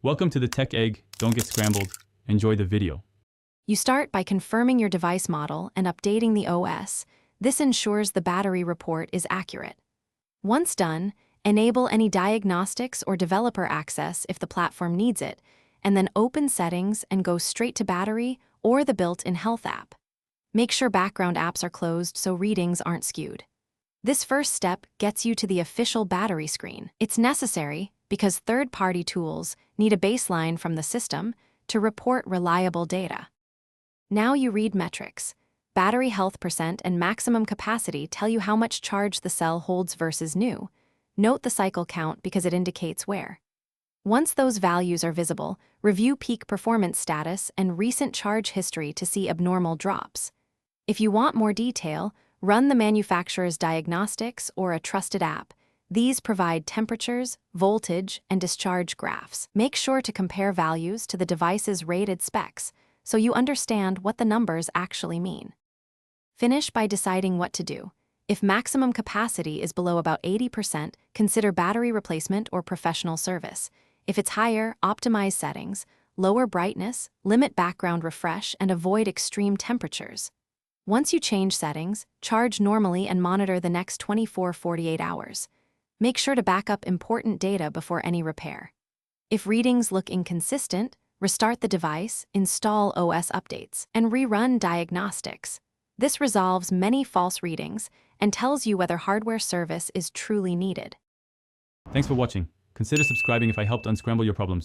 Welcome to the Tech Egg. Don't get scrambled. Enjoy the video. You start by confirming your device model and updating the OS. This ensures the battery report is accurate. Once done, enable any diagnostics or developer access if the platform needs it, and then open Settings and go straight to Battery or the built-in Health app. Make sure background apps are closed so readings aren't skewed. This first step gets you to the official battery screen. It's necessary because third-party tools need a baseline from the system to report reliable data. Now you read metrics. Battery health percent and maximum capacity tell you how much charge the cell holds versus new. Note the cycle count because it indicates wear. Once those values are visible, review peak performance status and recent charge history to see abnormal drops. If you want more detail, run the manufacturer's diagnostics or a trusted app. These provide temperatures, voltage, and discharge graphs. Make sure to compare values to the device's rated specs so you understand what the numbers actually mean. Finish by deciding what to do. If maximum capacity is below about 80%, consider battery replacement or professional service. If it's higher, optimize settings, lower brightness, limit background refresh, and avoid extreme temperatures. Once you change settings, charge normally and monitor the next 24-48 hours. Make sure to back up important data before any repair. If readings look inconsistent, restart the device, install OS updates, and rerun diagnostics. This resolves many false readings and tells you whether hardware service is truly needed. Thanks for watching. Consider subscribing if I helped unscramble your problems.